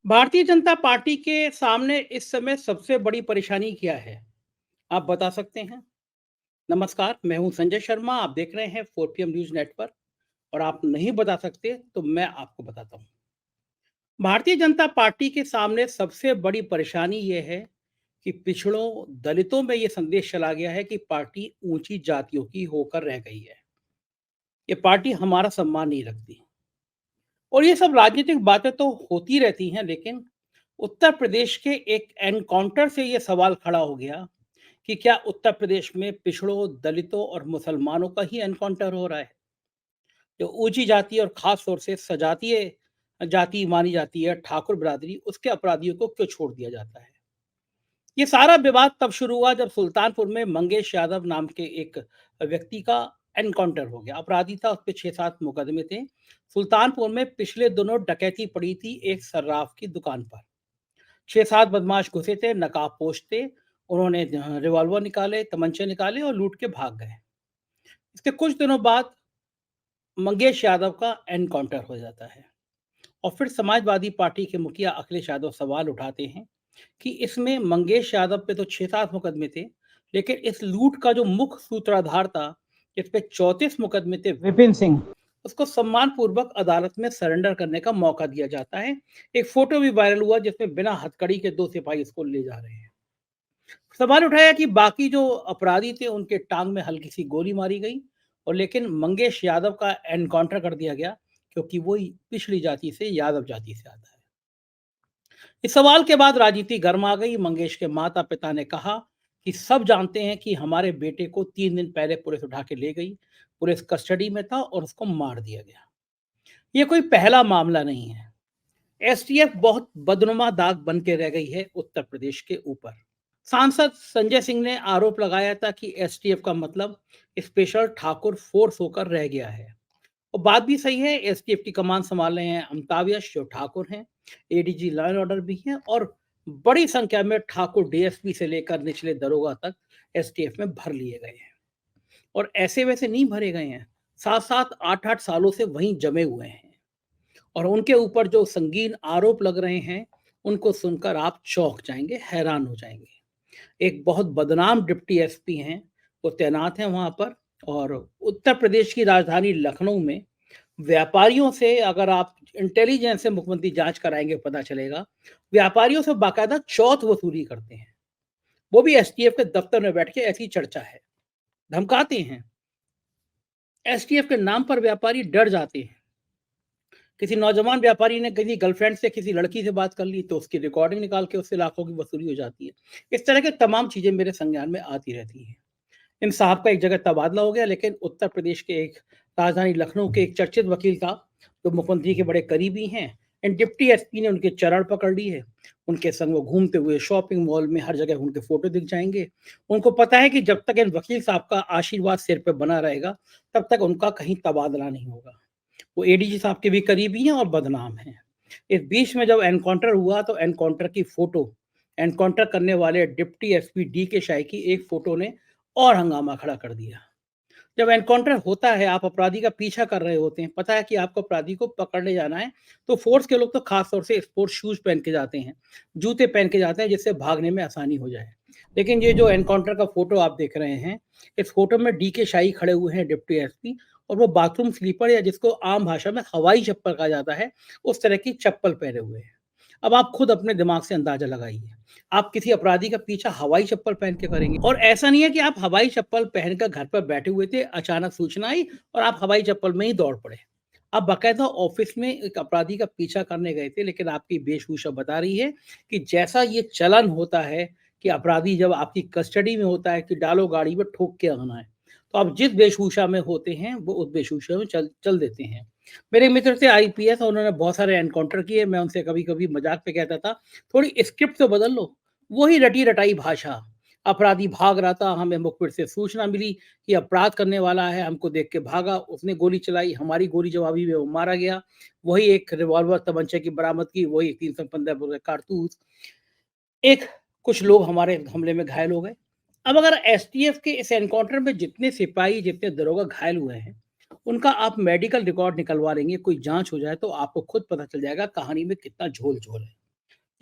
Bharatiya Janata party के सामने इस समय सबसे बड़ी परेशानी क्या है? आप बता सकते हैं? नमस्कार, मैं हूं संजय शर्मा, आप देख रहे हैं 4 पीएम न्यूज़ नेटवर्क और आप नहीं बता सकते तो मैं आपको बताता हूं। भारतीय जनता पार्टी के सामने सबसे बड़ी परेशानी ये है कि पिछड़ों, दलितों में ये संदेश चला गया है कि पार्टी ऊंची जातियों की होकर रह गई है। ये पार्टी हमारा सम्मान नहीं रखती और ये सब राजनीतिक बातें तो होती रहती हैं, लेकिन उत्तर प्रदेश के एक एनकाउंटर से ये सवाल खड़ा हो गया कि क्या उत्तर प्रदेश में पिछड़ों, दलितों और मुसलमानों का ही एनकाउंटर हो रहा है? जो ऊंची जाति और खास तौर से सजातीय जाति मानी जाती है, ठाकुर बिरादरी, उसके अपराधियों को क्यों छोड़ दिया जाता है? ये सारा विवाद तब शुरू हुआ जब सुल्तानपुर में मंगेश यादव नाम के एक व्यक्ति का एनकाउंटर हो गया। अपराधी था, उस पे 6-7 मुकदमे थे। सुल्तानपुर में पिछले दिनों डकैती पड़ी थी एक सर्राफ की दुकान पर। 6-7 बदमाश घुसे थे, नकाबपोश थे। उन्होंने रिवॉल्वर निकाले, तमंचे निकाले और लूट के भाग गए। इसके कुछ दिनों बाद मंगेश यादव का एनकाउंटर हो जाता है और फिर समाजवादी पार्टी के मुखिया अखिलेश यादव सवाल उठाते हैं कि इसमें मंगेश यादव पे तो 6-7 मुकदमे थे, लेकिन इस लूट का जो मुख्य सूत्रधार था, जिस पे 34 मुकदमे थे, विपिन सिंह, उसको सम्मानपूर्वक अदालत में सरेंडर करने का मौका दिया जाता है। एक फोटो भी वायरल हुआ जिसमें बिना हथकड़ी के 2 सिपाही इसको ले जा रहे हैं। सवाल उठाया कि बाकी जो अपराधी थे उनके टांग में हल्की सी गोली मारी गई और लेकिन मंगेश यादव का एनकाउंटर कर दिया गया क्योंकि वो पिछड़ी जाति से, यादव जाति से आता है। इस सवाल के बाद राजनीति गर्म आ गई। मंगेश के माता पिता ने कहा कि सब जानते हैं कि हमारे बेटे को 3 दिन पहले पुलिस उठा के ले गई, पुलिस कस्टडी में था और उसको मार दिया गया। ये कोई पहला मामला नहीं है। एसटीएफ बहुत बदनुमा दाग बन के रह गई है उत्तर प्रदेश के ऊपर। सांसद संजय सिंह ने आरोप लगाया था कि एसटीएफ का मतलब स्पेशल ठाकुर फोर्स होकर रह गया है और बात भी सही है। एसटीएफ की कमान संभाल रहे हैं अमिताभ यश जो ठाकुर हैं, एडीजी लॉ एंड ऑर्डर भी हैं और बड़ी संख्या में ठाकुर डीएसपी से लेकर निचले दरोगा तक एसटीएफ में भर लिए गए हैं और ऐसे वैसे नहीं भरे गए हैं। 7-7 8-8 सालों से वहीं जमे हुए हैं और उनके ऊपर जो संगीन आरोप लग रहे हैं, उनको सुनकर आप चौंक जाएंगे, हैरान हो जाएंगे। एक बहुत बदनाम डिप्टी एसपी हैं, वो तैनात हैं वहाँ पर और उत्तर प्रदेश की राजधानी लखनऊ में व्यापारियों से, अगर आप इंटेलिजेंस से मुख्यमंत्री जाँच कराएँगे पता चलेगा, व्यापारियों से बाकायदा चौथ वसूली करते हैं। वो भी एसटीएफ के दफ्तर में बैठ के, ऐसी चर्चा है। धमकाते हैं। एसटीएफ के नाम पर व्यापारी डर जाते हैं। किसी नौजवान व्यापारी ने किसी गर्लफ्रेंड से, किसी लड़की से बात कर ली तो उसकी रिकॉर्डिंग निकाल के उससे लाखों की वसूली हो जाती है। इस तरह की तमाम चीज़ें मेरे संज्ञान में आती रहती हैं। इन साहब का एक जगह तबादला हो गया, लेकिन उत्तर प्रदेश के एक राजधानी लखनऊ के एक चर्चित वकील था, जो मुख्यमंत्री के बड़े करीबी हैं। इन डिप्टी एसपी ने उनके चरण पकड़ लिए। उनके संग वो घूमते हुए शॉपिंग मॉल में हर जगह उनके फोटो दिख जाएंगे। उनको पता है कि जब तक इन वकील साहब का आशीर्वाद सिर पे बना रहेगा, तब तक उनका कहीं तबादला नहीं होगा। वो एडीजी साहब के भी करीबी हैं और बदनाम हैं। इस बीच में जब एनकाउंटर हुआ तो एनकाउंटर की फोटो, एनकाउंटर करने वाले डिप्टी एसपी डी के शाही की एक फोटो ने और हंगामा खड़ा कर दिया। जब एनकाउंटर होता है, आप अपराधी का पीछा कर रहे होते हैं, पता है कि आपको अपराधी को पकड़ने जाना है, तो फोर्स के लोग तो खास तौर से स्पोर्ट्स शूज पहन के जाते हैं, जूते पहन के जाते हैं जिससे भागने में आसानी हो जाए। लेकिन ये जो एनकाउंटर का फोटो आप देख रहे हैं, इस फोटो में डी के शाही खड़े हुए हैं, डिप्टी एसपी, और वो बाथरूम स्लीपर या जिसको आम भाषा में हवाई चप्पल कहा जाता है, उस तरह की चप्पल पहने हुए हैं। अब आप खुद अपने दिमाग से अंदाजा लगाइए, आप किसी अपराधी का पीछा हवाई चप्पल पहन के करेंगे। और ऐसा नहीं है कि आप हवाई चप्पल पहनकर घर पर बैठे हुए थे, अचानक सूचना आई और आप हवाई चप्पल में ही दौड़ पड़े। आप बाकायदा ऑफिस में एक अपराधी का पीछा करने गए थे, लेकिन आपकी वेशभूषा बता रही है कि जैसा ये चलन होता है कि अपराधी जब आपकी कस्टडी में होता है कि डालो गाड़ी में ठोक के आना है, तो आप जिस वेशभूषा में होते हैं वो उस वेशभूषा में चल चल देते हैं। मेरे मित्र थे आईपीएस और उन्होंने बहुत सारे एनकाउंटर किए। मैं उनसे कभी-कभी मज़ाक में कहता था, थोड़ी स्क्रिप्ट तो बदल लो। वही रटी-रटाई भाषा। अपराधी भाग रहा था, हमें मुखबिर से सूचना मिली कि अपराध करने वाला है, हमको देख के भागा, उसने गोली चलाई, हमारी गोली जवाबी में वो मारा गया। वही एक रिवॉल्वर तमंचे की बरामदगी, वही 315 बोर कारतूस। एक कुछ लोग हमारे हमले में घायल हो गए। अब अगर एसटीएफ के इस एनकाउंटर में जितने सिपाही, जितने दरोगा घायल हुए हैं, उनका आप मेडिकल रिकॉर्ड निकलवा लेंगे, कोई जाँच हो जाए तो आपको खुद पता चल जाएगा कहानी में कितना झोल-झोल है।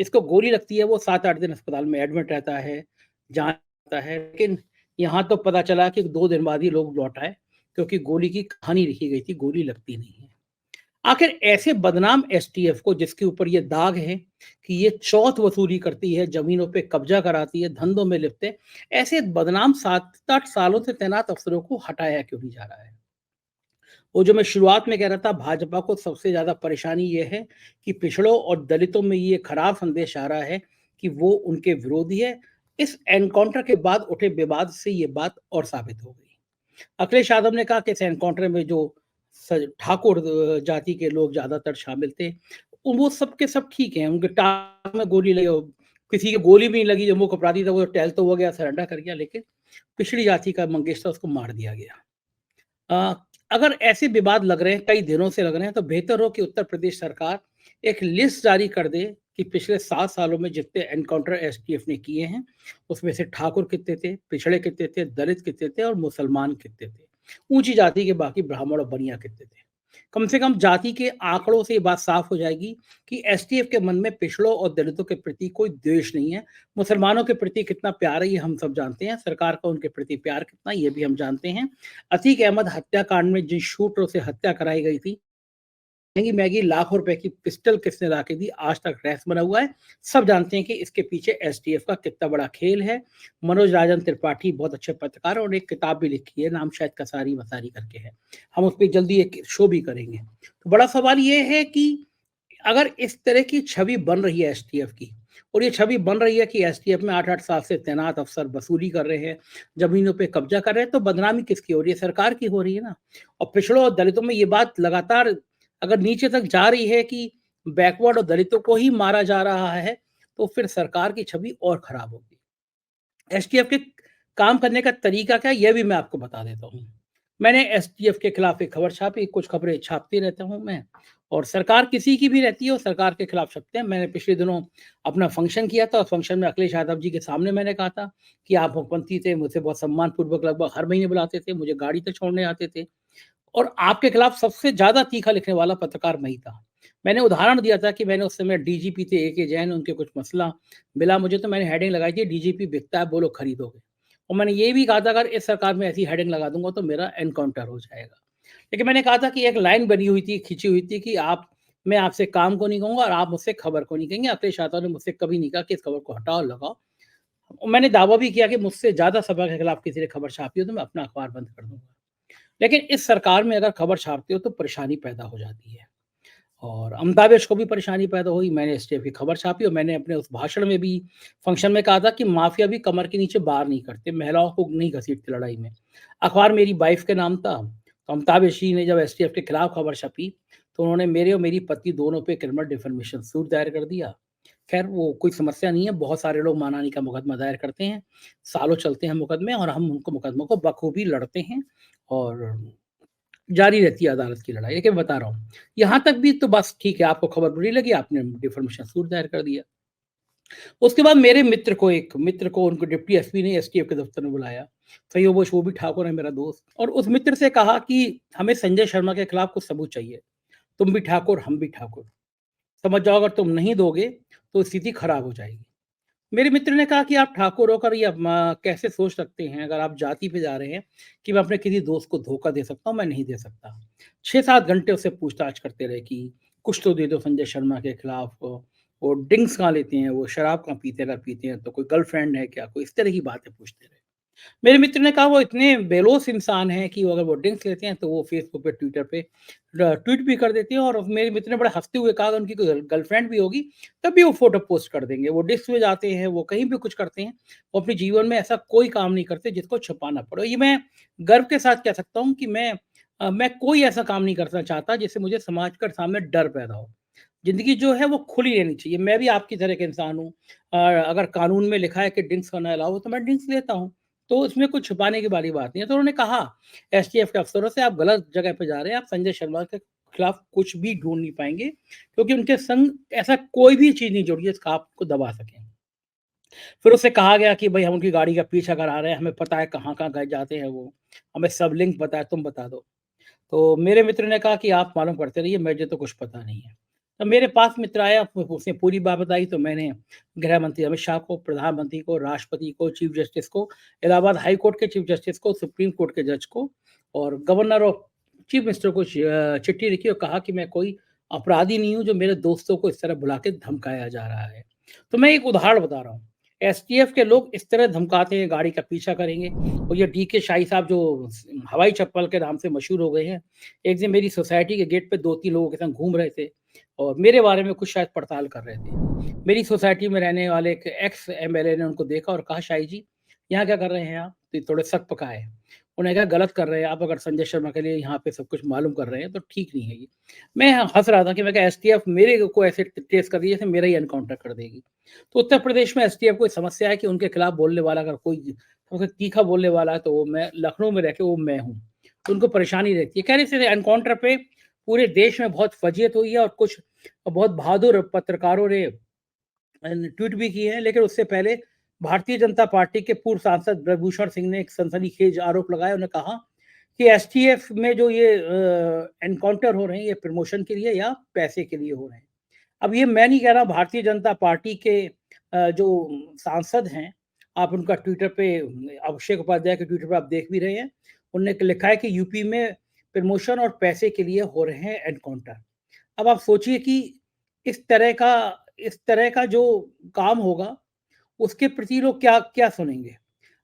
जिसको गोली लगती है वो 7-8 दिन अस्पताल में एडमिट रहता है, जाँच होता है, लेकिन यहाँ तो पता चला कि 2 दिन बाद ही लोग लौट आए, क्योंकि गोली की कहानी लिखी गई थी, गोली लगती नहीं है। आखिर ऐसे बदनाम एसटीएफ को, जिसके ऊपर ये दाग है कि ये चौथ वसूली करती है, ज़मीनों पे कब्ज़ा कराती है, धंधों में लिप्त है, ऐसे बदनाम 7-8 सालों से तैनात अफ़सरों को हटाया क्यों नहीं जा रहा है? वो जो मैं शुरुआत में कह रहा था, भाजपा को सबसे ज़्यादा परेशानी ये है कि पिछड़ों और दलितों में ये खराब संदेश आ रहा है कि वो उनके विरोधी है। इस एनकाउंटर के बाद उठे विवाद से ये बात और साबित हो गई। अखिलेश यादव ने कहा कि इस एनकाउंटर में जो ठाकुर जाति के लोग ज्यादातर शामिल थे, वो सब के सब ठीक हैं, उनके टांग में गोली लगी हो, किसी की गोली भी नहीं लगी, जो मुख्य अपराधी था वो टहल तो हो गया, सरेंडर कर गया, लेकिन पिछड़ी जाति का मंगेश था, उसको मार दिया गया। अ, अगर ऐसे विवाद लग रहे हैं, कई दिनों से लग रहे हैं, तो बेहतर हो कि उत्तर प्रदेश सरकार एक लिस्ट जारी कर दे कि पिछले 7 सालों में जितने एनकाउंटर एसटीएफ ने किए हैं, उसमें से ठाकुर कितने थे, पिछड़े कितने थे, दलित कितने थे और मुसलमान कितने थे। ऊँची जाति के बाकी ब्राह्मण और बनिया कितने थे। कम से कम जाति के आंकड़ों से ये बात साफ हो जाएगी कि एसटीएफ के मन में पिछड़ों और दलितों के प्रति कोई द्वेष नहीं है। मुसलमानों के प्रति कितना प्यार है ये हम सब जानते हैं, सरकार का उनके प्रति प्यार कितना ये भी हम जानते हैं। अतीक अहमद हत्याकांड में जिन शूटरों से हत्या कराई गई थी, महंगी महंगी लाखों रुपए की पिस्टल किसने ला के दी, आज तक रहस्य बना हुआ है। सब जानते हैं कि इसके पीछे एसटीएफ का कितना बड़ा खेल है। मनोज राजन त्रिपाठी बहुत अच्छे पत्रकार और एक किताब भी लिखी है, नाम शायद कसारी वसारी करके है। हम उस पर जल्दी एक शो भी करेंगे। तो बड़ा सवाल ये है कि अगर इस तरह की छवि बन रही है एसटीएफ की, और ये छवि बन रही है कि एसटीएफ में 8-8 साल से तैनात अफसर वसूली कर रहे हैं, जमीनों पे कब्जा कर रहे हैं, तो बदनामी किसकी हो रही है? सरकार की हो रही है ना। और पिछड़ों और दलितों में ये बात लगातार अगर नीचे तक जा रही है कि बैकवर्ड और दलितों को ही मारा जा रहा है, तो फिर सरकार की छवि और खराब होगी। एसटीएफ के काम करने का तरीका क्या है, ये भी मैं आपको बता देता हूँ। मैंने एसटीएफ के खिलाफ एक खबर छापी, कुछ खबरें छापती रहता हूँ मैं, और सरकार किसी की भी रहती है, वो सरकार के खिलाफ छपते हैं। मैंने पिछले दिनों अपना फंक्शन किया था, उस फंक्शन में अखिलेश यादव जी के सामने मैंने कहा था कि आप मुख्यमंत्री थे, मुझसे बहुत सम्मानपूर्वक लगभग हर महीने बुलाते थे, मुझे गाड़ी तक छोड़ने आते थे। और आपके खिलाफ सबसे ज़्यादा तीखा लिखने वाला पत्रकार मैं ही था। मैंने उदाहरण दिया था कि मैंने उस समय डीजीपी थे एके जैन, उनके कुछ मसला मिला मुझे, तो मैंने हेडिंग लगाई थी, डीजीपी बिकता है, बोलो खरीदोगे। और मैंने ये भी कहा था अगर इस सरकार में ऐसी हेडिंग लगा दूँगा तो मेरा एनकाउंटर हो जाएगा। लेकिन मैंने कहा था कि एक लाइन बनी हुई थी, खिंची हुई थी कि आप मैं आपसे काम को नहीं कहूँगा और आप मुझसे खबर को नहीं कहेंगे। अखिलेश यादव ने मुझसे कभी नहीं कहा कि इस खबर को हटाओ और लगाओ। और मैंने दावा भी किया कि मुझसे ज़्यादा सभा के खिलाफ किसी ने खबर छापी हो तो मैं अपना अखबार बंद कर दूँगा। लेकिन इस सरकार में अगर खबर छापते हो तो परेशानी पैदा हो जाती है, और अमिताभ को भी परेशानी पैदा हुई। मैंने एसटीएफ की खबर छापी और मैंने अपने उस भाषण में भी, फंक्शन में कहा था कि माफिया भी कमर के नीचे बार नहीं करते, महिलाओं को नहीं घसीटते लड़ाई में। अखबार मेरी वाइफ के नाम था, तो अमिताभ जी ने जब एसटीएफ के खिलाफ खबर छपी, तो उन्होंने मेरे और मेरी पत्नी दोनों पे क्रिमिनल डिफेमेशन सूट दायर कर दिया। खैर वो कोई समस्या नहीं है, बहुत सारे लोग मानहानि का मुकदमा दायर करते हैं, सालों चलते हैं मुकदमे और हम उनको मुकदमों को बखूबी लड़ते हैं, और जारी रहती है अदालत की लड़ाई। लेकिन बता रहा हूँ, यहाँ तक भी तो बस ठीक है, आपको खबर बुरी लगी, आपने डिफर्मेशन सूट दायर कर दिया। उसके बाद मेरे मित्र को उनको डिप्टी एसपी ने एसटीएफ के दफ्तर में बुलाया। संयोगवश वो भी ठाकुर है मेरा दोस्त, और उस मित्र से कहा कि हमें संजय शर्मा के खिलाफ कुछ सबूत चाहिए। तुम भी ठाकुर, हम भी ठाकुर। समझ जाओ अगर तुम नहीं दोगे, तो स्थिति खराब हो जाएगी। मेरे मित्र ने कहा कि आप ठाकुर होकर ये कैसे सोच सकते हैं, अगर आप जाति पे जा रहे हैं, कि मैं अपने किसी दोस्त को धोखा दे सकता हूँ, मैं नहीं दे सकता। 6-7 घंटे उससे पूछताछ करते रहे कि कुछ तो दे दो संजय शर्मा के खिलाफ, वो ड्रिंक्स कहाँ लेते हैं, वो शराब कहाँ पीते हैं, अगर पीते हैं तो कोई गर्लफ्रेंड है क्या, कोई इस तरह की बातें पूछते रहे। मेरे मित्र ने कहा वो इतने बेलोस इंसान हैं कि वो अगर वो ड्रिंक्स लेते हैं तो वो फेसबुक पे, ट्विटर पे ट्वीट भी कर देते हैं, और मेरे मित्र ने बड़े हँसते हुए कहा उनकी कोई गर्लफ्रेंड भी होगी, तब भी वो फ़ोटो पोस्ट कर देंगे। वो डिस्क में जाते हैं, वो कहीं भी कुछ करते हैं, वो अपने जीवन में ऐसा कोई काम नहीं करते जिसको छुपाना पड़े। ये मैं गर्व के साथ कह सकता हूँ कि मैं कोई ऐसा काम नहीं करना चाहता जिससे मुझे समाज के सामने डर पैदा हो। ज़िंदगी जो है वो खुली रहनी चाहिए। मैं भी आपकी तरह का इंसान हूँ। अगर कानून में लिखा है कि ड्रिंक्स करना अलाउ है तो मैं ड्रिंक्स लेता हूँ। तो इसमें कुछ छुपाने की वाली बात नहीं है। तो उन्होंने कहा एसटीएफ के अफ़सरों से, आप गलत जगह पे जा रहे हैं, आप संजय शर्मा के खिलाफ कुछ भी ढूँढ नहीं पाएँगे, क्योंकि उनके संग ऐसा कोई भी चीज़ नहीं जुड़ी है जिसका आपको दबा सकें। फिर उससे कहा गया कि भई हम उनकी गाड़ी का पीछा करा रहे हैं, हमें पता है कहाँ-कहाँ गए जाते हैं वो, हमें सब लिंक पता है, तुम बता दो। तो मेरे मित्र ने कहा कि आप मालूम करते रहिए, मुझे तो कुछ पता नहीं है। तो मेरे पास मित्र आया, उसने पूरी बात बताई, तो मैंने गृह मंत्री अमित शाह को, प्रधानमंत्री को, राष्ट्रपति को, चीफ जस्टिस को, इलाहाबाद हाई कोर्ट के चीफ जस्टिस को, सुप्रीम कोर्ट के जज को और गवर्नर और चीफ मिनिस्टर को चिट्ठी लिखी और कहा कि मैं कोई अपराधी नहीं हूँ जो मेरे दोस्तों को इस तरह बुला के धमकाया जा रहा है। तो मैं एक उदाहरण बता रहा हूँ। एसटीएफ के लोग इस तरह धमकाते हैं, गाड़ी का पीछा करेंगे। और ये डीके शाही साहब जो हवाई चप्पल के नाम से मशहूर हो गए हैं, एक दिन मेरी सोसाइटी के गेट पे 2-3 लोगों के संग घूम रहे थे और मेरे बारे में कुछ शायद पड़ताल कर रहे थे। मेरी सोसाइटी में रहने वाले एक एक्स एमएलए ने उनको देखा और कहा, शाही जी, यहाँ क्या कर रहे हैं आप? तो थोड़े सक पकाए। उन्होंने कहा, गलत कर रहे हैं आप, अगर संजय शर्मा के लिए यहाँ पे सब कुछ मालूम कर रहे हैं तो ठीक नहीं है ये। मैं हँस रहा था कि मैं कहा, एसटीएफ मेरे को ऐसे ट्रेस कर दी जैसे मेरा ही एनकाउंटर कर देगी। तो उत्तर प्रदेश में एसटीएफ को समस्या है कि उनके खिलाफ बोलने वाला अगर कोई सबसे तीखा बोलने वाला है तो वो मैं लखनऊ में रह के वो मैं हूँ। तो उनको परेशानी रहती है। कह रहे थे एनकाउंटर पे पूरे देश में बहुत फजीयत हुई है और कुछ बहुत बहादुर पत्रकारों ने ट्वीट भी किए हैं, लेकिन उससे पहले भारतीय जनता पार्टी के पूर्व सांसद ब्रजभूषण सिंह ने एक सनसनीखेज आरोप लगाया। उन्होंने कहा कि एसटीएफ में जो ये एनकाउंटर हो रहे हैं, ये प्रमोशन के लिए या पैसे के लिए हो रहे हैं। अब ये मैं नहीं कह रहा, भारतीय जनता पार्टी के जो सांसद हैं, आप उनका ट्विटर पे, अभिषेक उपाध्याय के ट्विटर पे आप देख भी रहे हैं। उन्होंने लिखा है कि यूपी में प्रमोशन और पैसे के लिए हो रहे हैं एनकाउंटर। अब आप सोचिए कि इस तरह का इस तरह का जो काम होगा, उसके प्रति लोग क्या सुनेंगे?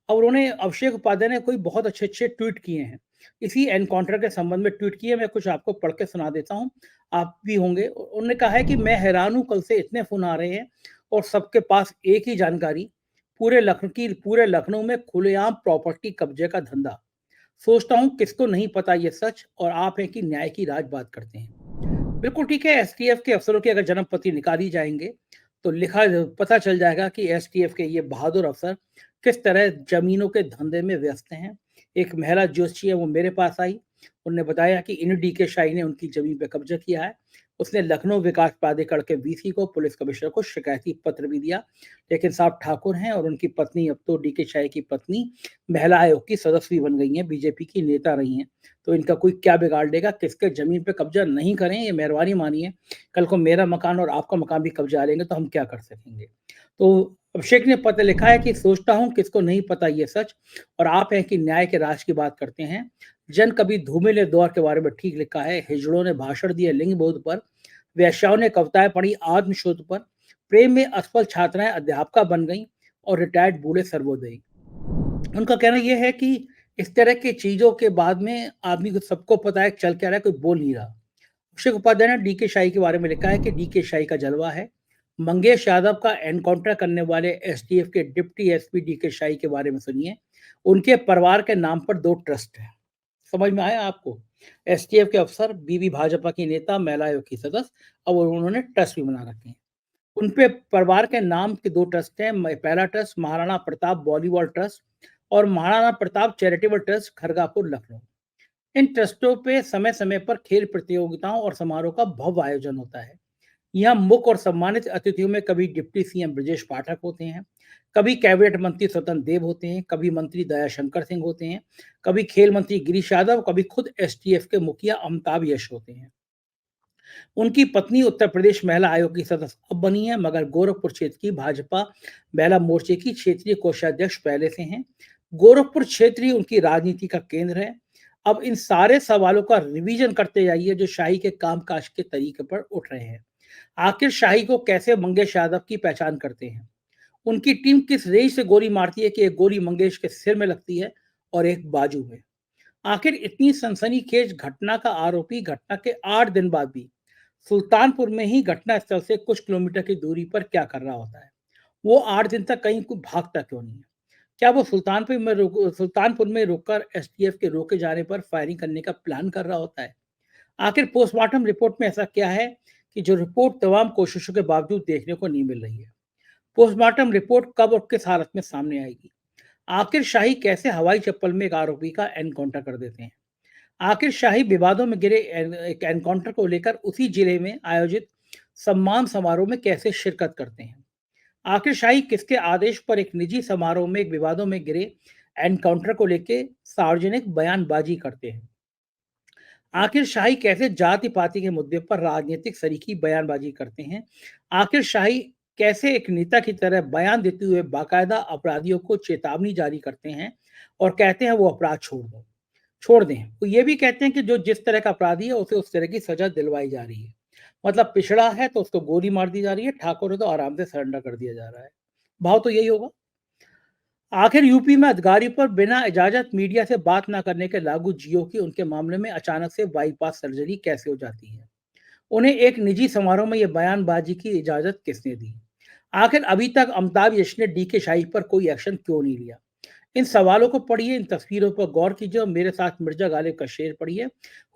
और उन्होंने, अभिषेक उपाध्याय ने कोई बहुत अच्छे-अच्छे ट्वीट किए हैं। इसी एनकाउंटर के संबंध में ट्वीट किए, मैं कुछ आपको पढ़ के सुना देता हूँ, आप भी होंगे। उन्होंने कहा है कि मैं हैरान हूँ, कल से इतने फ़ोन आ रहे हैं और सबके पास एक ही जानकारी, पूरे लखनऊ में खुलेआम प्रॉपर्टी कब्जे का धंधा। सोचता हूँ किसको नहीं पता ये सच, और आप हैं कि न्याय की राज बात करते हैं। बिल्कुल ठीक है, एसटीएफ के अफसरों की अगर जन्मपत्री निकाली जाएँगे, तो पता चल जाएगा कि एसटीएफ के ये बहादुर अफसर किस तरह ज़मीनों के धंधे में व्यस्त हैं। एक महिला ज्योतिषी है, वो मेरे पास आई। उन्होंने बताया कि इन डीके शाही ने उनकी ज़मीन पे कब्ज़ा किया है। उसने लखनऊ विकास प्राधिकरण के वीसी को, पुलिस कमिश्नर को शिकायती पत्र भी दिया। लेकिन साहब ठाकुर हैं और उनकी पत्नी, अब तो डीके शाही की पत्नी महिला आयोग की सदस्य भी बन गई हैं, बीजेपी की नेता रही हैं। तो इनका कोई क्या बिगाड़ लेगा? किसके ज़मीन पे कब्ज़ा नहीं करें, ये मेहरबानी मानिए। कल को मेरा मकान और आपका मकान भी कब्ज़ा लेंगे तो हम क्या कर सकेंगे? तो अभिषेक ने पत्र लिखा है कि सोचता हूँ किसको नहीं पता ये सच, और आप हैं कि न्याय के राज की बात करते हैं। जन कवि धूमिल ने दौर के बारे में ठीक लिखा है, हिजड़ों ने भाषण दिए लिंग बोध पर, वेश्याओं ने कविताएं पढ़ी आत्मशोध पर, प्रेम में असफल छात्राएं अध्यापका बन गईं और रिटायर्ड बूढ़े सर्वोदयी। उनका कहना ये है कि इस तरह की चीज़ों के बाद में आदमी को सबको पता है चल क्या रहा है, कोई बोल नहीं रहा। अभिषेक उपाध्याय ने डीके शाही के बारे में लिखा है कि डीके शाही का जलवा है। मंगेश यादव का एनकाउंटर करने वाले एसटीएफ के डिप्टी एसपी डीके शाही के बारे में सुनिए। उनके परिवार के नाम पर 2 ट्रस्ट हैं। समझ में आया आपको? एसटीएफ के अफसर, बीवी भाजपा की नेता, महिला आयोग की सदस्य, अब उन्होंने ट्रस्ट भी बना रखे हैं। उनपे परिवार के नाम के 2 ट्रस्ट हैं। पहला trust Maharana Pratap volleyball trust और महाराणा प्रताप चैरिटेबल ट्रस्ट, खरगापुर, लखनऊ। इन ट्रस्टों पे समय-समय पर खेल प्रतियोगिताओं और समारोह का भव्य आयोजन होता है। यहाँ मुख्य और सम्मानित अतिथियों में कभी डिप्टी सीएम ब्रजेश पाठक होते हैं, कभी कैबिनेट मंत्री स्वतंत्र देव होते हैं, कभी मंत्री दयाशंकर सिंह होते हैं, कभी खेल मंत्री गिरीश यादव, कभी खुद एसटीएफ के मुखिया अमिताभ यश होते हैं। उनकी पत्नी उत्तर प्रदेश महिला आयोग की सदस्य अब बनी है, मगर गोरखपुर क्षेत्र की भाजपा महिला मोर्चे की क्षेत्रीय कोषाध्यक्ष पहले से हैं। गोरखपुर क्षेत्र ही उनकी राजनीति का केंद्र है। अब इन सारे सवालों का रिवीजन करते जाइए जो शाही के कामकाज के तरीके पर उठ रहे हैं। आखिर शाही को कैसे मंगेश यादव की पहचान करते हैं? उनकी टीम किस रेंज से गोली मारती है कि एक गोली मंगेश के सिर में लगती है और एक बाजू में? आखिर इतनी सनसनीखेज घटना का आरोपी घटना के 8 दिन बाद भी सुल्तानपुर में ही घटना स्थल से कुछ किलोमीटर की दूरी पर क्या कर रहा होता है? वो 8 दिन तक कहीं को भागता क्यों नहीं है? क्या वो सुल्तानपुर में रुककर एसटीएफ के रोके जाने पर फायरिंग करने का प्लान कर रहा होता है? आखिर पोस्टमार्टम रिपोर्ट में ऐसा क्या है कि जो रिपोर्ट तमाम कोशिशों के बावजूद देखने को नहीं मिल रही है? पोस्टमार्टम रिपोर्ट कब और किस हालत में सामने आएगी? आखिर शाही कैसे हवाई चप्पल में एक आरोपी का एनकाउंटर कर देते हैं? आखिर शाही विवादों में घिरे एक एनकाउंटर को लेकर उसी जिले में आयोजित सम्मान समारोह में कैसे शिरकत करते हैं? आखिर शाही किसके आदेश पर एक निजी समारोह में एक विवादों में घिरे एनकाउंटर को लेकर सार्वजनिक बयानबाजी करते हैं? आखिर शाही कैसे जाति पाति के मुद्दे पर राजनीतिक सरीखी बयानबाजी करते हैं? आखिर शाही कैसे एक नेता की तरह बयान देते हुए बाकायदा अपराधियों को चेतावनी जारी करते हैं और कहते हैं वो अपराध छोड़ दें। वो ये भी कहते हैं कि जो जिस तरह का अपराधी है उसे उस तरह की सजा दिलवाई जा रही है। मतलब पिछड़ा है तो उसको गोली मार दी जा रही है, ठाकुर है तो आराम से सरेंडर कर दिया जा रहा है। भाव तो यही होगा। आखिर यूपी में अधिकारी पर बिना इजाजत मीडिया से बात न करने के लागू जियो की उनके मामले में अचानक से बाईपास सर्जरी कैसे हो जाती है? उन्हें एक निजी समारोह में यह बयानबाजी की इजाजत किसने दी? आखिर अभी तक अमिताभ यश ने डी के शाही पर कोई एक्शन क्यों नहीं लिया? इन सवालों को पढ़िए, इन तस्वीरों पर गौर कीजिए और मेरे साथ मिर्जा गालिब का शेर पढ़िए।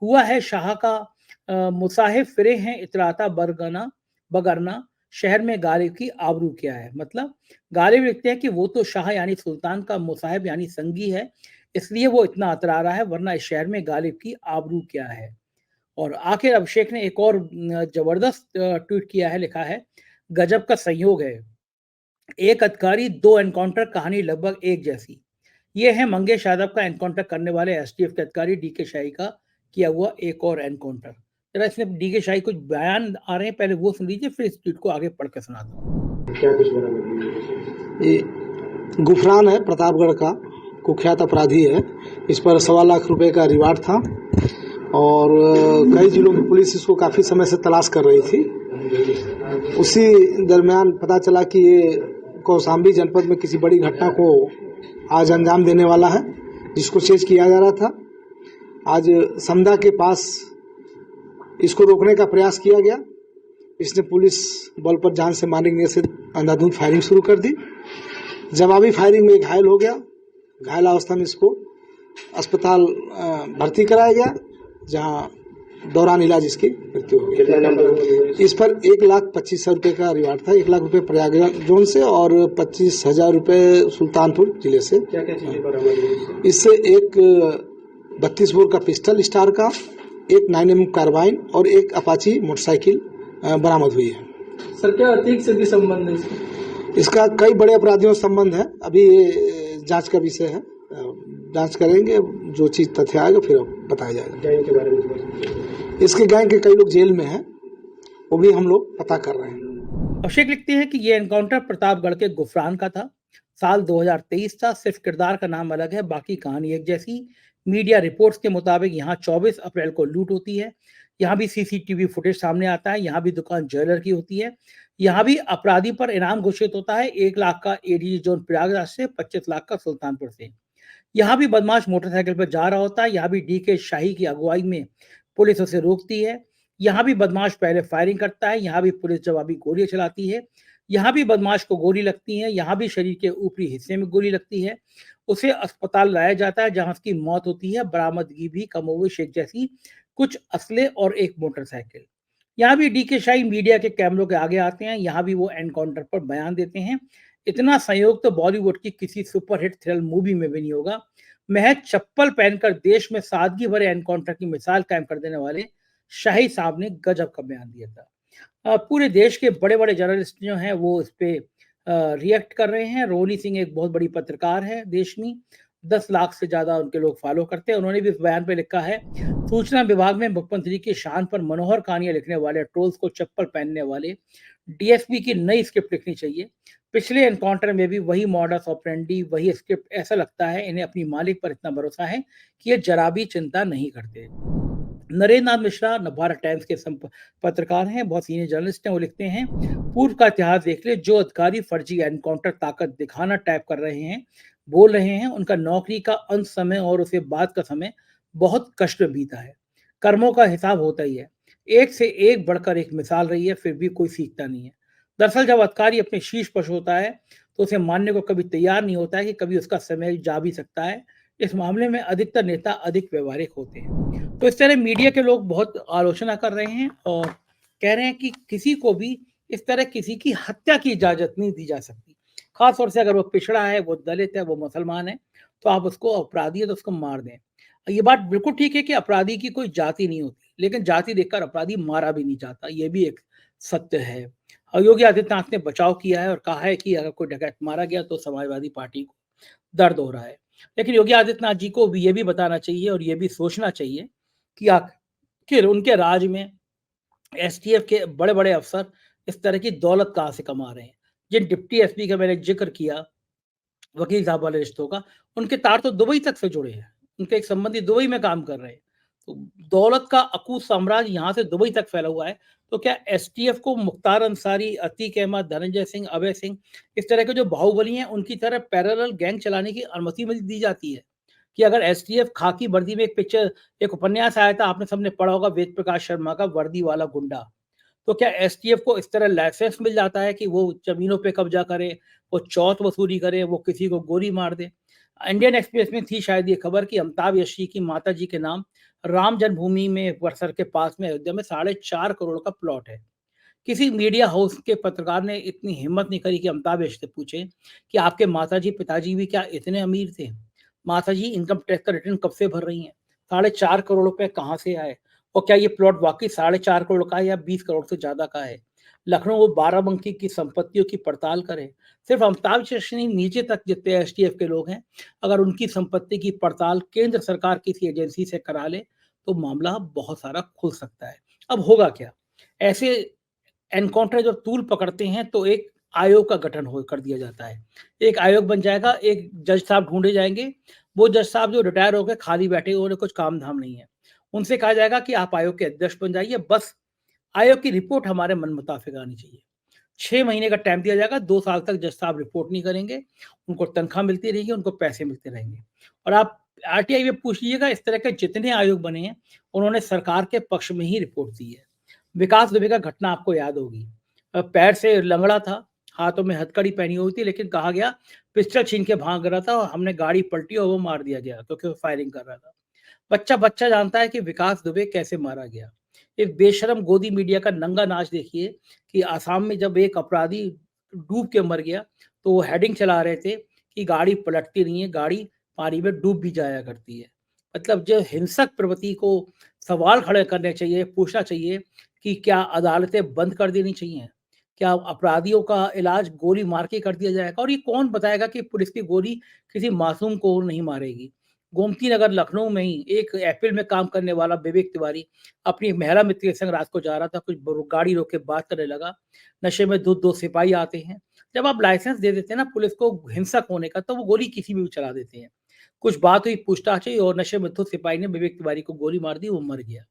हुआ है शाह का मुसाहिब फिरे हैं इतराता बरगना बगरना, शहर में गालिब की आबरू क्या है? मतलब गालिब लिखते हैं कि वो तो शाह यानी सुल्तान का मुसाहिब यानी संगी है, इसलिए वो इतना अतरा रहा है, वरना इस शहर में गालिब की आबरू क्या है? और आखिर अभिषेक ने एक और जबरदस्त ट्वीट किया है, लिखा है, गजब का संयोग है। एक अधिकारी, 2 एनकाउंटर, कहानी लगभग एक जैसी। ये है मंगेश यादव का एनकाउंटर करने वाले एसटीएफ के अधिकारी डी के शाही का किया हुआ एक और एनकाउंटर। जरा इसमें डी के शाही कुछ बयान आ रहे हैं, पहले वो सुन लीजिए, फिर इस ट्वीट को आगे पढ़ के सुनाता हूँ। क्या कुछ बना? ये गुफरान है, प्रतापगढ़ का कुख्यात अपराधी है। इस पर 1.25 लाख रुपए का रिवार्ड था और कई जिलों की पुलिस इसको काफी समय से तलाश कर रही थी। उसी दरमियान पता चला कि ये कौशाम्बी जनपद में किसी बड़ी घटना को आज अंजाम देने वाला है, जिसको चेज किया जा रहा था। आज समदा के पास इसको रोकने का प्रयास किया गया। इसने पुलिस बल पर जान से मारने से अंधाधुंध फायरिंग शुरू कर दी। जवाबी फायरिंग में घायल हो गया। घायल अवस्था में इसको अस्पताल भर्ती कराया गया, जहां दौरान इलाज इसकी मृत्यु हो गई। इस पर 1,25,000 रुपए का रिवार्ड था। 1 लाख रुपए प्रयागराज जोन से और 25,000 रुपए सुल्तानपुर जिले से। क्या क्या चीजें बरामद? इससे एक 32 बोर का पिस्टल स्टार का, एक 9mm कार्बाइन और एक अपाची मोटरसाइकिल बरामद हुई है। सर, क्या अतीक से भी संबंध है इसका? कई बड़े अपराधियों से संबंध है। अभी ये जांच का विषय है, जांच करेंगे, जो चीज तथ्य आएगा फिर बताया जाएगा। गैंग के बारे में? इसके गैंग के कई लोग जेल में हैं, वो भी हम लोग पता कर रहे हैं। अभिषेक लिखते हैं कि ये एनकाउंटर प्रतापगढ़ के गुफरान का था। साल 2023 था। सिर्फ किरदार का नाम अलग है, बाकी कहानी एक जैसी। मीडिया रिपोर्ट्स के मुताबिक यहाँ 24 अप्रैल को लूट होती है। यहाँ भी सीसीटीवी फुटेज सामने आता है। यहाँ भी दुकान ज्वेलर की होती है। यहाँ भी अपराधी पर इनाम घोषित होता है, 1 लाख का एडीजी जोन प्रयागराज से, 25 लाख का सुल्तानपुर से। यहाँ भी बदमाश मोटरसाइकिल पर जा रहा होता है। यहाँ भी डी के शाही की अगुवाई में पुलिस उसे रोकती है। यहाँ भी बदमाश पहले फायरिंग करता है। यहाँ भी पुलिस जवाबी गोलियां चलाती है। यहाँ भी बदमाश को गोली लगती है। यहाँ भी शरीर के ऊपरी हिस्से में गोली लगती है। उसे अस्पताल लाया जाता है, जहां उसकी मौत होती है। बरामदगी भी कमोबेश एक जैसी, कुछ असले और एक मोटरसाइकिल। यहाँ भी डी के शाही मीडिया के कैमरों के आगे आते हैं। यहाँ भी वो एनकाउंटर पर बयान देते हैं। इतना संयोग तो बॉलीवुड की किसी सुपरहिट थ्रिल मूवी में भी नहीं होगा। महज चप्पल पहनकर देश में सादगी भरे एनकाउंटर की मिसाल कायम कर देने वाले शाही साहब ने गजब का बयान दिया था। पूरे देश के बड़े बड़े जर्नलिस्ट जो हैं वो इस पे रिएक्ट कर रहे हैं। रोहनी सिंह एक बहुत बड़ी पत्रकार है देश में, 10 लाख से ज्यादा उनके लोग फॉलो करते हैं। उन्होंने भी इस बयान पे लिखा है, सूचना विभाग में मुख्यमंत्री की शान पर मनोहर कहानियां लिखने वाले ट्रोल्स को चप्पल पहनने वाले डीएसपी की नई स्क्रिप्ट लिखनी चाहिए। पिछले एनकाउंटर में भी वही मॉडस ऑपरेंडी, वही स्क्रिप्ट। ऐसा लगता है इन्हें अपनी मालिक पर इतना भरोसा है कि ये जरा भी चिंता नहीं करते। नरेंद्र नाथ मिश्रा भारत टाइम्स के पत्रकार हैं, बहुत सीनियर जर्नलिस्ट हैं। वो लिखते हैं, पूर्व का इतिहास देख ले, जो अधिकारी फर्जी एनकाउंटर ताकत दिखाना टाइप कर रहे हैं, बोल रहे हैं, उनका नौकरी का अंत समय और उसके बाद का समय बहुत कष्ट बीता है। कर्मों का हिसाब होता ही है। एक से एक बढ़कर एक मिसाल रही है, फिर भी कोई सीखता नहीं है। दरअसल जब अधिकारी अपने शीर्ष पर होता है तो उसे मानने को कभी तैयार नहीं होता है कि कभी उसका समय जा भी सकता है। इस मामले में अधिकतर नेता अधिक व्यवहारिक होते हैं। तो इस तरह मीडिया के लोग बहुत आलोचना कर रहे हैं और कह रहे हैं कि किसी को भी इस तरह किसी की हत्या की इजाजत नहीं दी जा सकती। खास तौर से अगर वो पिछड़ा है, वो दलित है, वो मुसलमान है, तो आप उसको अपराधी है तो उसको मार दें। ये बात बिल्कुल ठीक है कि अपराधी की कोई जाति नहीं होती, लेकिन जाति देखकर अपराधी मारा भी नहीं जाता, ये भी एक सत्य है। और योगी आदित्यनाथ ने बचाव किया है और कहा है कि अगर कोई डकैत मारा गया तो समाजवादी पार्टी को दर्द हो रहा है। लेकिन योगी आदित्यनाथ जी को भी ये भी बताना चाहिए और ये भी सोचना चाहिए कि आखिर उनके राज में एसटीएफ के बड़े-बड़े अफसर इस तरह की दौलत कहाँ से कमा रहे हैं? जिन डिप्टी एसपी का मैंने ज़िक्र किया, वकील साहब वाले रिश्तों का, उनके तार तो दुबई तक से जुड़े हैं। उनके एक संबंधी दुबई में काम कर रहे हैं। तो दौलत का अकूत साम्राज्य यहाँ से दुबई तक फैला हुआ है। तो क्या एसटीएफ को मुख्तार अंसारी, अतीक अहमद, धनंजय सिंह, अभय सिंह इस तरह के जो बाहुबली हैं, उनकी तरह पैरेलल गैंग चलाने की अनुमति मिल दी जाती है? कि अगर एसटीएफ खाकी वर्दी में एक उपन्यास आया था, आपने सबने पढ़ा होगा वेद प्रकाश शर्मा का वर्दी वाला गुंडा। तो क्या एसटीएफ को इस तरह लाइसेंस मिल जाता है कि वो ज़मीनों पे कब्ज़ा करे, वो चौथ वसूली करे, वो किसी को गोली मार दे? इंडियन एक्सप्रेस में थी शायद ये खबर कि अमिताभ यशी की माताजी के नाम राम जन्मभूमि में परिसर के पास में अयोध्या में 4.5 करोड़ का प्लॉट है। किसी मीडिया हाउस के पत्रकार ने इतनी हिम्मत नहीं करी कि अमिताभ यशी से पूछे कि आपके माताजी, पिताजी भी क्या इतने अमीर थे? माताजी इनकम टैक्स का रिटर्न कब से भर रही हैं? 4.5 करोड़ रुपए कहाँ से आए? और क्या ये प्लॉट वाक़ई 4.5 करोड़ का है या 20 करोड़ से ज़्यादा का है? लखनऊ व बाराबंकी की संपत्तियों की पड़ताल करें। सिर्फ अमिताभ यशी नहीं, नीचे तक जितने एसटीएफ के लोग हैं, अगर उनकी संपत्ति की पड़ताल केंद्र सरकार किसी एजेंसी से करा ले, तो मामला बहुत सारा खुल सकता है। अब होगा क्या? ऐसे एनकाउंटर जब तूल पकड़ते हैं तो एक आयोग का गठन हो कर दिया जाता है। एक आयोग बन जाएगा, एक जज साहब ढूँढे जाएँगे, वो जज साहब जो रिटायर हो गए, खाली बैठे, उन्हें कुछ काम-धाम नहीं है। उनसे कहा जाएगा कि आप आयोग के अध्यक्ष बन जाइए, बस आयोग की रिपोर्ट हमारे मन मुताबिक आनी चाहिए। 6 महीने का टाइम दिया जाएगा, 2 साल तक जज साहब रिपोर्ट नहीं करेंगे, उनको तनख्वाह मिलती रहेगी, उनको पैसे मिलते रहेंगे। और आप आरटीआई में पूछ लीजिएगा, इस तरह के जितने आयोग बने हैं, उन्होंने सरकार के पक्ष में ही रिपोर्ट दी है। विकास दुबे का घटना आपको याद होगी। पैर से लंगड़ा था, हाथों में हथकड़ी पहनी हुई थी, लेकिन कहा गया पिस्टल छीन के भाग रहा था और हमने गाड़ी पलटी और वो मार दिया गया क्योंकि वो फायरिंग कर रहा था। बच्चा-बच्चा जानता है कि विकास दुबे कैसे मारा गया। एक बेशर्म गोदी मीडिया का नंगा नाच देखिए कि असम में जब एक अपराधी डूब के मर गया, तो वो हेडिंग चला रहे थे कि गाड़ी पलटती नहीं है, गाड़ी पानी में डूब भी जाया करती है। मतलब जो हिंसक प्रवृत्ति को सवाल खड़े करने चाहिए, पूछना चाहिए कि क्या अदालतें बंद कर देनी चाहिए? क्या अपराधियों का इलाज गोली मार के कर दिया जाएगा? और ये कौन बताएगा कि पुलिस की गोली किसी मासूम को नहीं मारेगी? गोमती नगर लखनऊ में ही एक एप्रिल में काम करने वाला विवेक तिवारी अपनी महिला मित्र के संग रात को जा रहा था, कुछ गाड़ी रोक के बात करने लगा। नशे में दो सिपाही आते हैं। जब आप लाइसेंस दे देते हैं ना पुलिस को हिंसक होने का, तो वो गोली किसी में भी चला देते हैं। कुछ बात हुई, पूछताछ हुई और नशे में धुत सिपाही ने विवेक तिवारी को गोली मार दी, वो मर गया।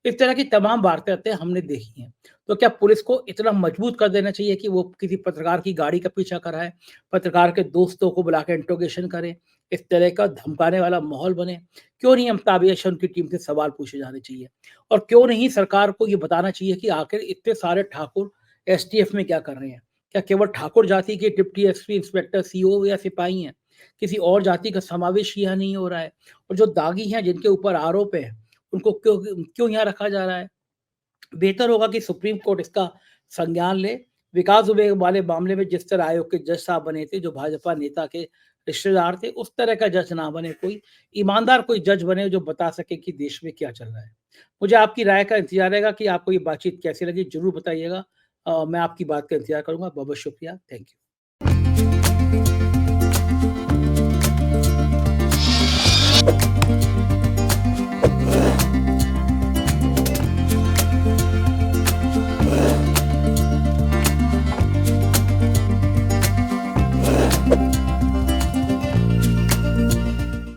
इस तरह की तमाम वारदातें हमने देखी हैं। तो क्या पुलिस को इतना मजबूत कर देना चाहिए कि वो किसी पत्रकार की गाड़ी का पीछा कराए, पत्रकार के दोस्तों को बुला के इंट्रोगेशन करे, इस तरह का धमकाने वाला माहौल बने? क्यों नहीं अमिताभ यश उनकी टीम से सवाल पूछे जाने चाहिए? और क्यों नहीं सरकार को ये बताना चाहिए कि आखिर इतने सारे ठाकुर एसटीएफ में क्या कर रहे हैं? क्या केवल ठाकुर जाति के डिप्टी एसपी, इंस्पेक्टर, सीओ या सिपाही हैं? किसी और जाति का समावेश यहाँ नहीं हो रहा है? और जो दागी हैं, जिनके ऊपर आरोप है, उनको क्यों क्यों यहाँ रखा जा रहा है? बेहतर होगा कि सुप्रीम कोर्ट इसका संज्ञान ले। विकास दुबे वाले मामले में जिस तरह आयोग के जज साहब बने थे, जो भाजपा नेता के रिश्तेदार थे, उस तरह का जज ना बने, कोई ईमानदार कोई जज बने जो बता सके कि देश में क्या चल रहा है। मुझे आपकी राय का इंतज़ार रहेगा कि आपको ये बातचीत कैसी लगी, ज़रूर बताइएगा। मैं आपकी बात का इंतज़ार करूँगा। बहुत-बहुत शुक्रिया। Thank you.